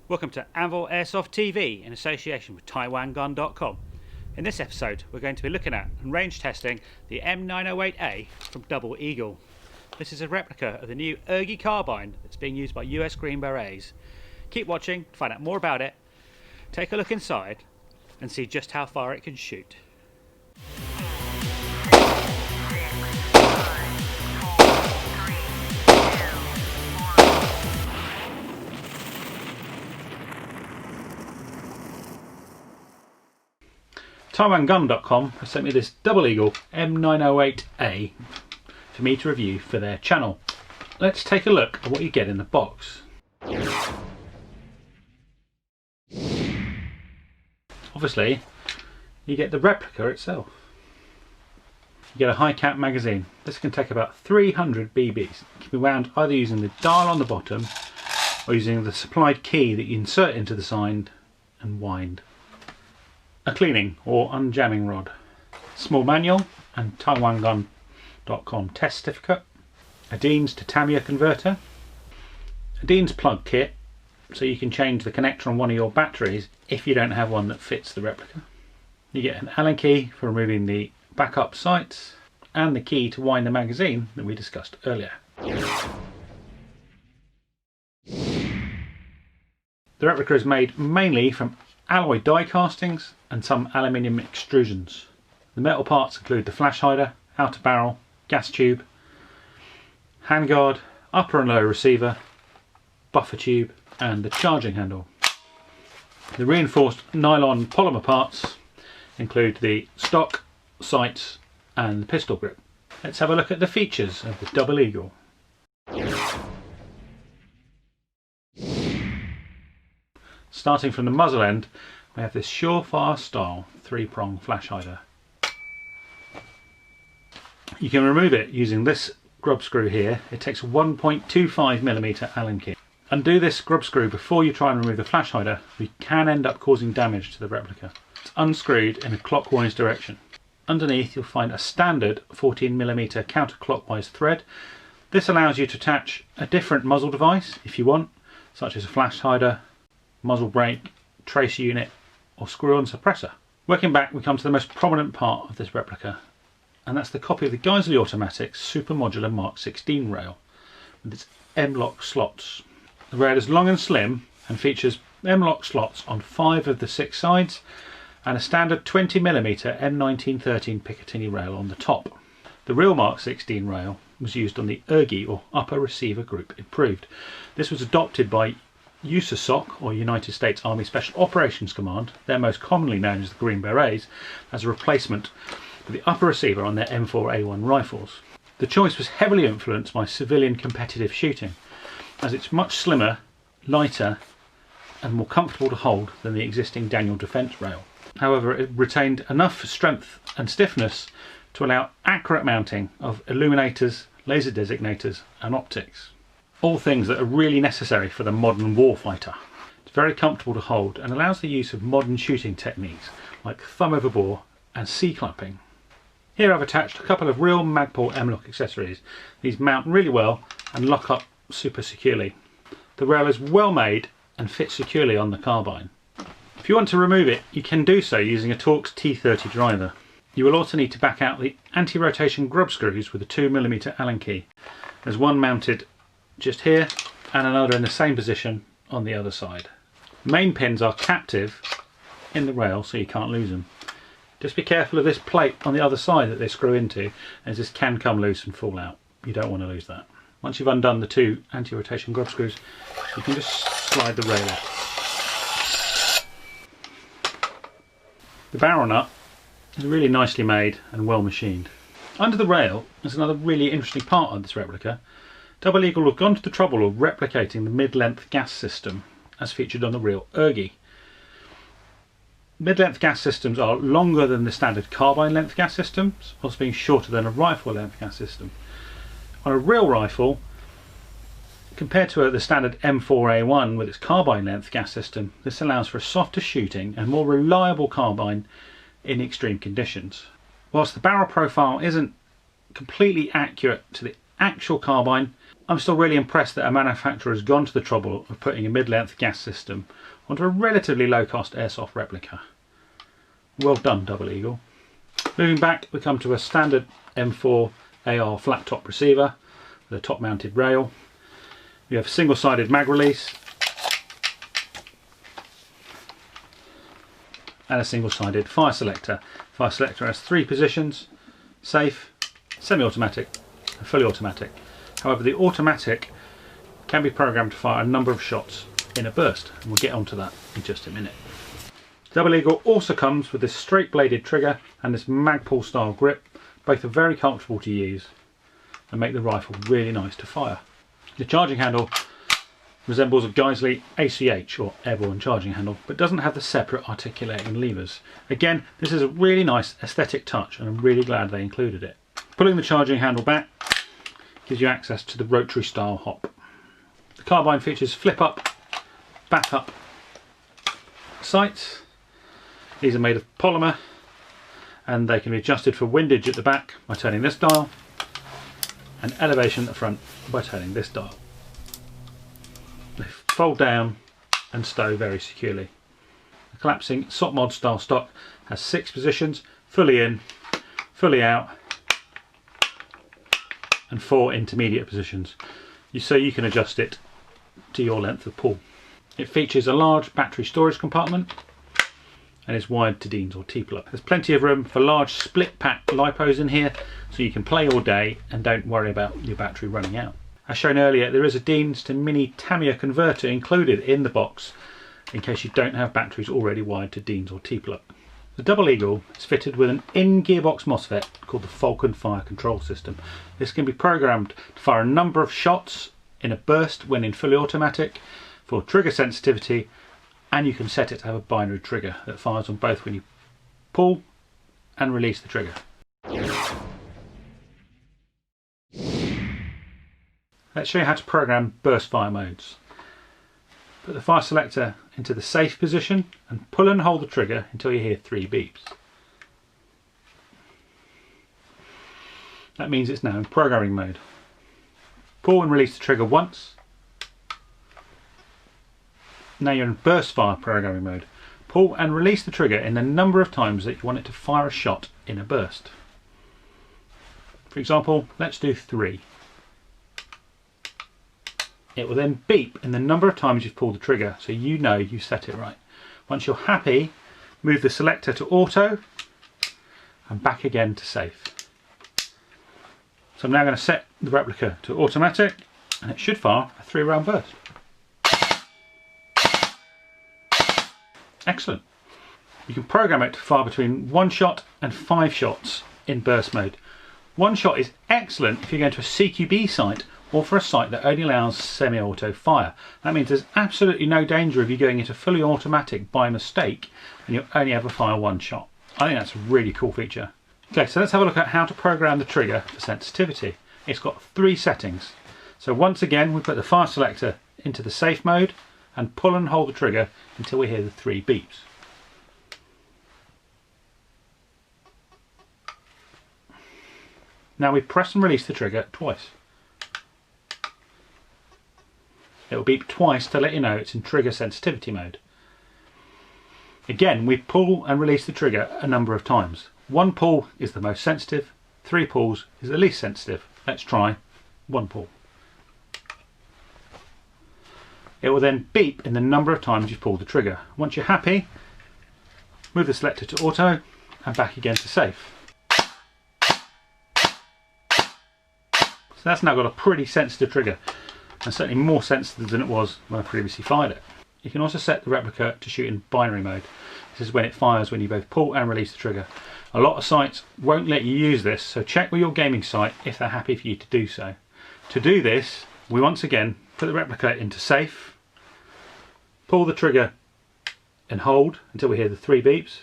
Welcome to Anvil Airsoft TV in association with TaiwanGun.com. In this episode we're going to be looking at and range testing the M908A from Double Eagle. This is a replica of the new Ergi carbine that's being used by US Green Berets. Keep watching to find out more about it, take a look inside and see just how far it can shoot. TaiwanGun.com has sent me this Double Eagle M908A for me to review for their channel. Let's take a look at what you get in the box. Obviously, you get the replica itself. You get a high cap magazine. This can take about 300 BBs. It can be wound either using the dial on the bottom or using the supplied key that you insert into the side and wind. A cleaning or unjamming rod, small manual and TaiwanGun.com test certificate, a Dean's to Tamiya converter, a Dean's plug kit so you can change the connector on one of your batteries if you don't have one that fits the replica. You get an Allen key for removing the backup sights and the key to wind the magazine that we discussed earlier. The replica is made mainly from alloy die castings and some aluminium extrusions. The metal parts include the flash hider, outer barrel, gas tube, handguard, upper and lower receiver, buffer tube and the charging handle. The reinforced nylon polymer parts include the stock, sights and the pistol grip. Let's have a look at the features of the Double Eagle. Starting from the muzzle end, we have this surefire style 3-prong flash hider. You can remove it using this grub screw here. It takes a 1.25mm Allen key. Undo this grub screw before you try and remove the flash hider. We can end up causing damage to the replica. It's unscrewed in a clockwise direction. Underneath you'll find a standard 14mm counterclockwise thread. This allows you to attach a different muzzle device if you want, such as a flash hider, muzzle brake, tracer unit or screw-on suppressor. Working back we come to the most prominent part of this replica, and that's the copy of the Geisley Automatics Super Modular Mark 16 rail with its M-lock slots. The rail is long and slim and features M-lock slots on 5 of the 6 sides and a standard 20mm M1913 Picatinny rail on the top. The real Mark 16 rail was used on the Ergi or Upper Receiver Group Improved. This was adopted by USASOC or United States Army Special Operations Command, they're most commonly known as the Green Berets, as a replacement for the upper receiver on their M4A1 rifles. The choice was heavily influenced by civilian competitive shooting, as it's much slimmer, lighter and more comfortable to hold than the existing Daniel Defense rail. However, it retained enough strength and stiffness to allow accurate mounting of illuminators, laser designators and optics. All things that are really necessary for the modern warfighter. It's very comfortable to hold and allows the use of modern shooting techniques like thumb over bore and C-clamping. Here I've attached a couple of real Magpul M-lock accessories. These mount really well and lock up super securely. The rail is well made and fits securely on the carbine. If you want to remove it, you can do so using a Torx T30 driver. You will also need to back out the anti-rotation grub screws with a 2mm Allen key. There's one mounted just here and another in the same position on the other side. The main pins are captive in the rail so you can't lose them. Just be careful of this plate on the other side that they screw into, as this can come loose and fall out. You don't want to lose that. Once you've undone the 2 anti-rotation grub screws, you can just slide the rail off. The barrel nut is really nicely made and well machined. Under the rail is another really interesting part of this replica. Double Eagle have gone to the trouble of replicating the mid-length gas system as featured on the real Ergi. Mid-length gas systems are longer than the standard carbine length gas systems, whilst being shorter than a rifle length gas system. On a real rifle, compared to the standard M4A1 with its carbine length gas system, this allows for a softer shooting and more reliable carbine in extreme conditions. Whilst the barrel profile isn't completely accurate to the actual carbine, I'm still really impressed that a manufacturer has gone to the trouble of putting a mid-length gas system onto a relatively low-cost airsoft replica. Well done, Double Eagle. Moving back, we come to a standard M908A flat top receiver with a top mounted rail. We have a single-sided mag release and a single-sided fire selector. Fire selector has 3 positions: safe, semi-automatic and fully automatic. However, the automatic can be programmed to fire a number of shots in a burst, and we'll get onto that in just a minute. Double Eagle also comes with this straight bladed trigger and this Magpul style grip. Both are very comfortable to use and make the rifle really nice to fire. The charging handle resembles a Geisley ACH or airborne charging handle, but doesn't have the separate articulating levers. Again, this is a really nice aesthetic touch and I'm really glad they included it. Pulling the charging handle back gives you access to the rotary style hop. The carbine features flip up, back up sights. These are made of polymer and they can be adjusted for windage at the back by turning this dial and elevation at the front by turning this dial. They fold down and stow very securely. The collapsing SOT mod style stock has 6 positions: fully in, fully out and 4 intermediate positions, so you can adjust it to your length of pull. It features a large battery storage compartment and is wired to DINs or TPLUP. There's plenty of room for large split pack lipos in here, so you can play all day and don't worry about your battery running out. As shown earlier, there is a DINs to mini Tamiya converter included in the box in case you don't have batteries already wired to DINs or TPLUP. The Double Eagle is fitted with an in-gearbox MOSFET called the Falcon fire control system. This can be programmed to fire a number of shots in a burst when in fully automatic for trigger sensitivity, and you can set it to have a binary trigger that fires on both when you pull and release the trigger. Let's show you how to program burst fire modes. Put the fire selector into the safe position and pull and hold the trigger until you hear 3 beeps. That means it's now in programming mode. Pull and release the trigger once. Now you're in burst fire programming mode. Pull and release the trigger in the number of times that you want it to fire a shot in a burst. For example, let's do 3. It will then beep in the number of times you've pulled the trigger, so you know you set it right. Once you're happy, move the selector to auto and back again to safe. So I'm now going to set the replica to automatic and it should fire a 3-round burst. Excellent. You can program it to fire between 1 shot and 5 shots in burst mode. 1 shot is excellent if you're going to a CQB site or for a site that only allows semi-auto fire. That means there's absolutely no danger of you going into fully automatic by mistake and you'll only ever fire 1 shot. I think that's a really cool feature. Okay, so let's have a look at how to program the trigger for sensitivity. It's got 3 settings. So once again, we put the fire selector into the safe mode and pull and hold the trigger until we hear the 3 beeps. Now we press and release the trigger twice. It will beep twice to let you know it's in trigger sensitivity mode. Again, we pull and release the trigger a number of times. 1 pull is the most sensitive, 3 pulls is the least sensitive. Let's try 1 pull. It will then beep in the number of times you've pulled the trigger. Once you're happy, move the selector to auto and back again to safe. So that's now got a pretty sensitive trigger, and certainly more sensitive than it was when I previously fired it. You can also set the replica to shoot in binary mode. This is when it fires when you both pull and release the trigger. A lot of sites won't let you use this, so check with your gaming site if they're happy for you to do so. To do this, we once again put the replica into safe, pull the trigger and hold until we hear the 3 beeps.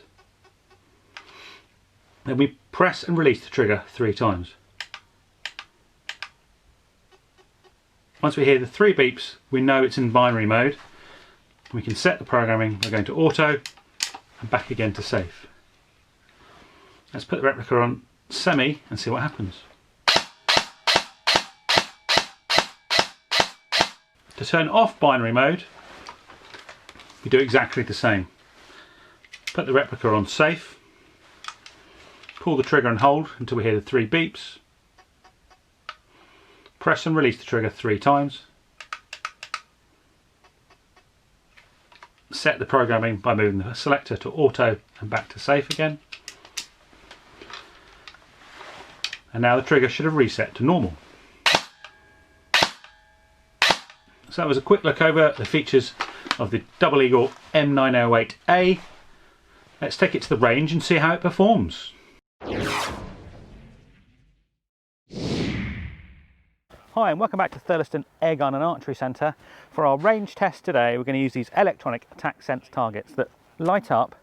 Then we press and release the trigger 3 times. Once we hear the 3 beeps, we know it's in binary mode. We can set the programming by going to auto and back again to safe. Let's put the replica on semi and see what happens. To turn off binary mode, we do exactly the same. Put the replica on safe, pull the trigger and hold until we hear the 3 beeps, press and release the trigger 3 times, set the programming by moving the selector to auto and back to safe again, and now the trigger should have reset to normal. So that was a quick look over the features of the Double Eagle M908A. Let's take it to the range and see how it performs. Hi and welcome back to Thurlaston Airgun and Archery Centre. For our range test today, we're going to use these electronic attack sense targets that light up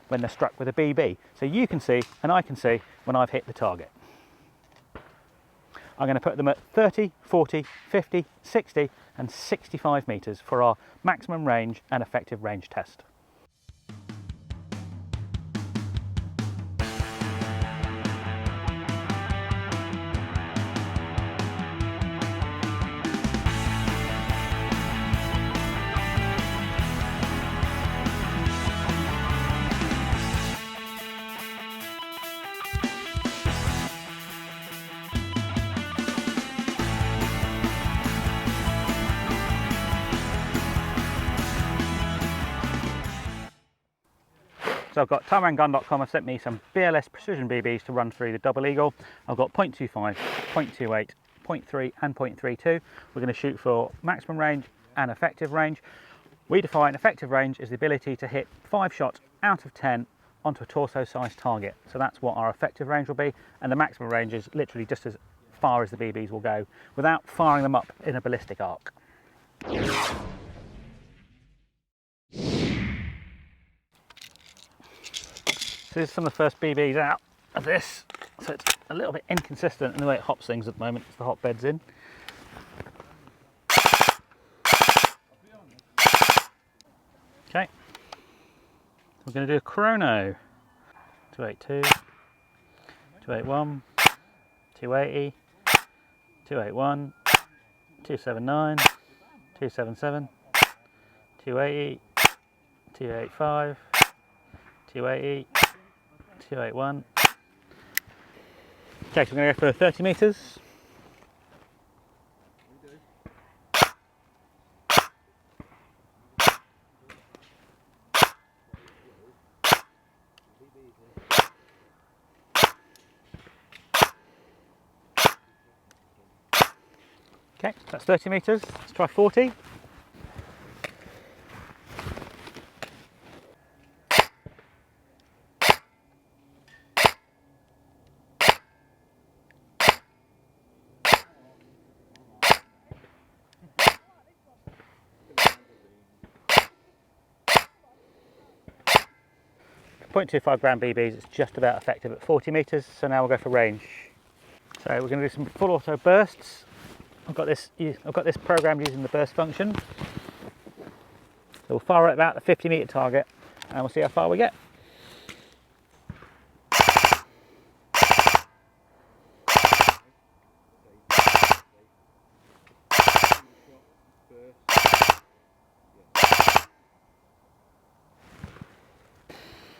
when they're struck with a BB. So you can see and I can see when I've hit the target. I'm going to put them at 30, 40, 50, 60 and 65 metres for our maximum range and effective range test. So I've got TaiwanGun.com have sent me some BLS precision BBs to run through the Double Eagle. I've got 0.25, 0.28, 0.3 and 0.32. We're going to shoot for maximum range and effective range. We define effective range as the ability to hit 5 shots out of 10 onto a torso sized target. So that's what our effective range will be, and the maximum range is literally just as far as the BBs will go without firing them up in a ballistic arc. So this is some of the first BBs out of this, so it's a little bit inconsistent in the way it hops things at the moment, as the hotbed's in. Okay, we're going to do a chrono. 282, 281, 280, 281, 279, 277, 280, 285, 280, 281. Okay, so we're going to go for 30 metres. Okay, that's 30 metres. Let's try 40. .25 gram BBs, it's just about effective at 40 metres, so now we'll go for range. So we're going to do some full auto bursts. I've got this programmed using the burst function. So we'll fire at about the 50 metre target and we'll see how far we get.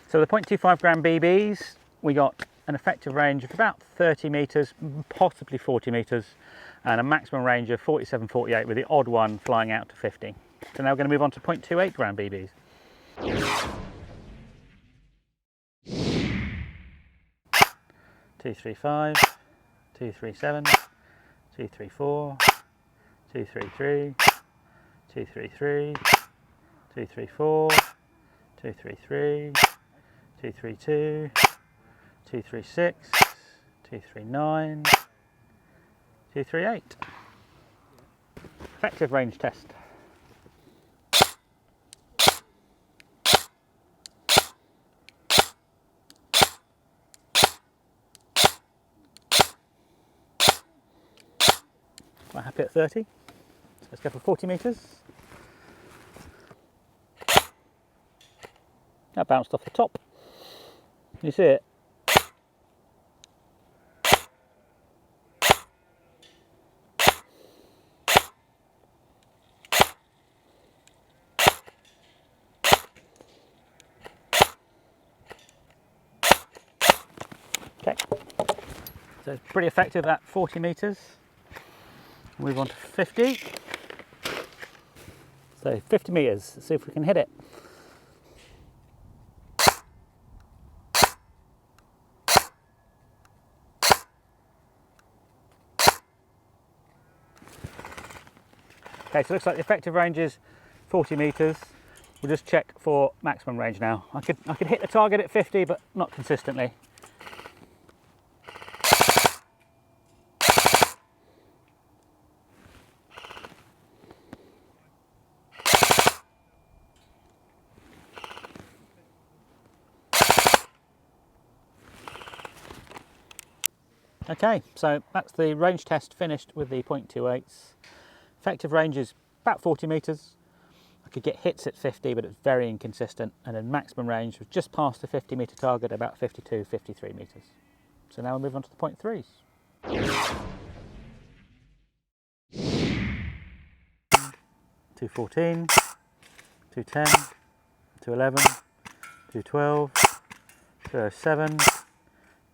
So the 0.25 gram BBs, we got an effective range of about 30 metres, possibly 40 metres, and a maximum range of 47, 48 with the odd one flying out to 50. So now we're going to move on to 0.28 gram BBs. .235, 237, 234, 233, 233, 234, 233, 232, 236, 239, 238. Effective range test. Quite happy at 30. So let's go for 40 metres. That bounced off the top. You see it? So it's pretty effective at 40 metres. Move on to 50. So 50 metres, let's see if we can hit it. Okay, so it looks like the effective range is 40 metres. We'll just check for maximum range now. I could hit the target at 50, but not consistently. Okay, so that's the range test finished with the .28s. Effective range is about 40 metres. I could get hits at 50, but it's very inconsistent. And then maximum range was just past the 50 metre target, about 52, 53 metres. So now we'll move on to the .3s. 214, 210, 211, 212, 207,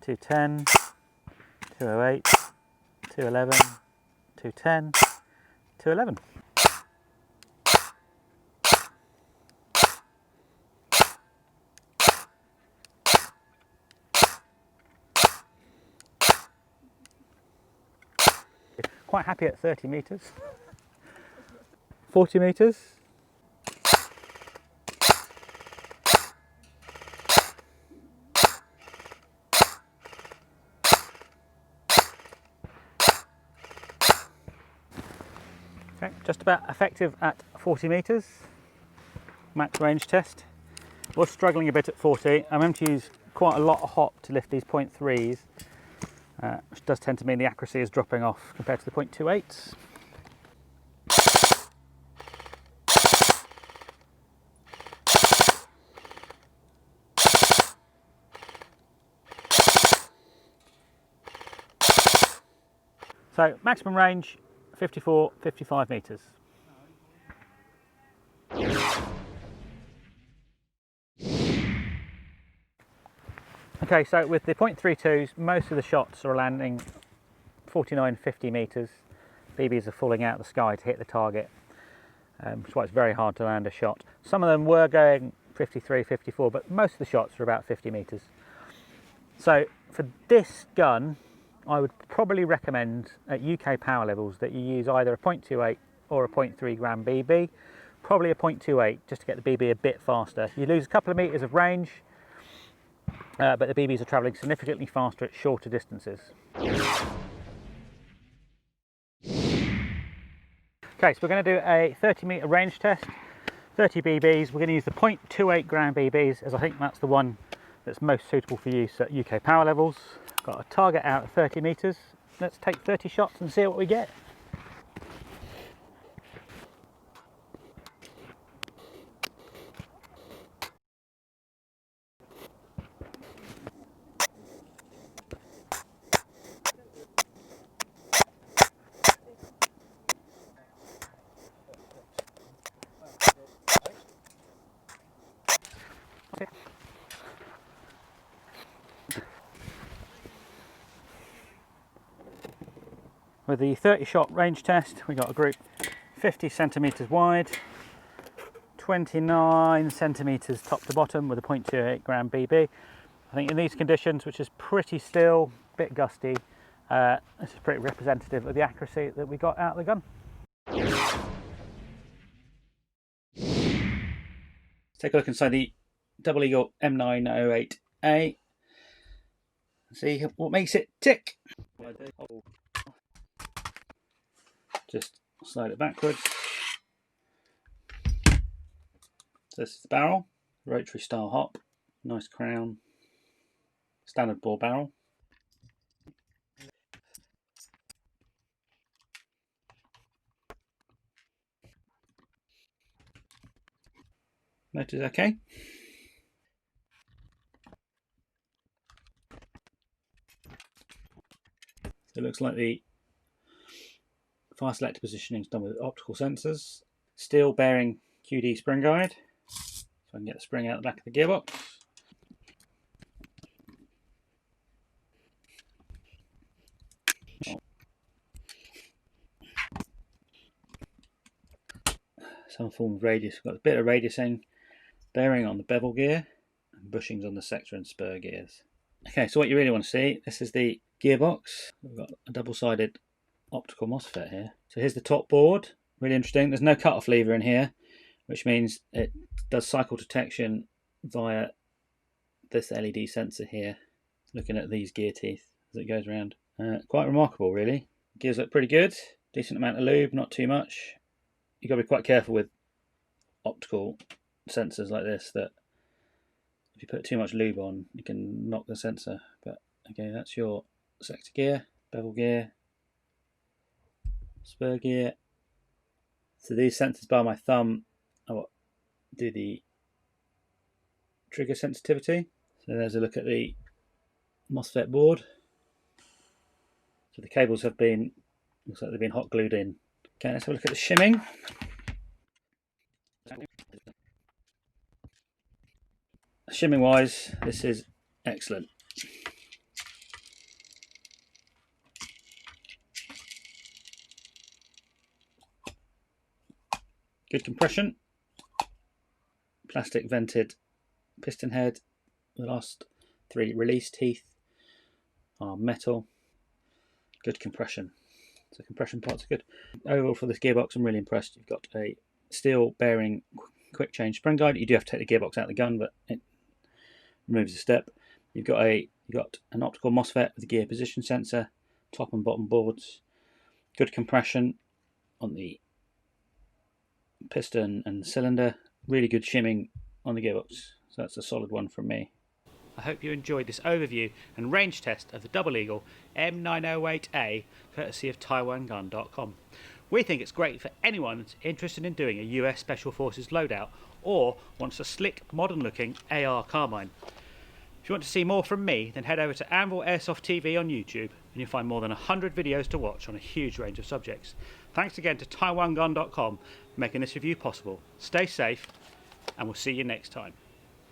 210, 208, 211, 210, 211. Quite happy at 30 metres. 40 metres. Okay, just about effective at 40 metres. Max range test. Was struggling a bit at 40. I'm having to use quite a lot of hop to lift these .3s, which does tend to mean the accuracy is dropping off compared to the .28s. So maximum range 54, 55 metres. Okay, so with the .32s, most of the shots are landing 49, 50 metres. BBs are falling out of the sky to hit the target, which is why it's very hard to land a shot. Some of them were going 53, 54, but most of the shots are about 50 metres. So for this gun, I would probably recommend at UK power levels that you use either a .28 or a 0.3 gram BB, probably a .28 just to get the BB a bit faster. You lose a couple of metres of range, but the BBs are travelling significantly faster at shorter distances. Okay, so we're going to do a 30 metre range test, 30 BBs. We're going to use the 0.28 gram BBs as I think that's the one that's most suitable for use at UK power levels. Got a target out at 30 metres. Let's take 30 shots and see what we get. With the 30 shot range test, we got a group 50 centimetres wide, 29 centimetres top to bottom with a 0.28 gram BB. I think in these conditions, which is pretty still, a bit gusty, this is pretty representative of the accuracy that we got out of the gun. Let's take a look inside the Double Eagle M908A. See what makes it tick. Just slide it backwards. So this is the barrel, rotary style hop, nice crown, standard bore barrel. Motor's okay. So it looks like the fire selector positioning is done with optical sensors. Steel bearing QD spring guide, so I can get the spring out the back of the gearbox. some form of radius. We've got a bit of radiusing, bearing on the bevel gear, and bushings on the sector and spur gears. Okay, so what you really want to see, this is the gearbox. We've got a double-sided optical MOSFET here. So here's the top board, really interesting. There's no cut-off lever in here, which means it does cycle detection via this LED sensor here, looking at these gear teeth as it goes around. Quite remarkable, really. Gears look pretty good, decent amount of lube, not too much. You've got to be quite careful with optical sensors like this, that if you put too much lube on, you can knock the sensor. But okay, that's your sector gear, bevel gear, spur gear. So these sensors by my thumb are what do the trigger sensitivity. So there's a look at the MOSFET board. So the cables have been, looks like they've been hot glued in. Okay, let's have a look at the shimming. Shimming wise, this is excellent. Good compression. Plastic vented piston head. The last three release teeth are metal. Good compression. So compression parts are good. Overall for this gearbox, I'm really impressed. You've got a steel bearing quick change spring guide. You do have to take the gearbox out of the gun, but it removes a step. You've got an optical MOSFET with a gear position sensor, top and bottom boards. Good compression on the piston and cylinder. Really good shimming on the gearbox. So that's a solid one from me. I hope you enjoyed this overview and range test of the Double Eagle M908A, courtesy of TaiwanGun.com. We think it's great for anyone that's interested in doing a US Special Forces loadout or wants a slick, modern-looking AR carbine. If you want to see more from me, then head over to Anvil Airsoft TV on YouTube, and you'll find more than 100 videos to watch on a huge range of subjects. Thanks again to TaiwanGun.com for making this review possible. Stay safe, and we'll see you next time.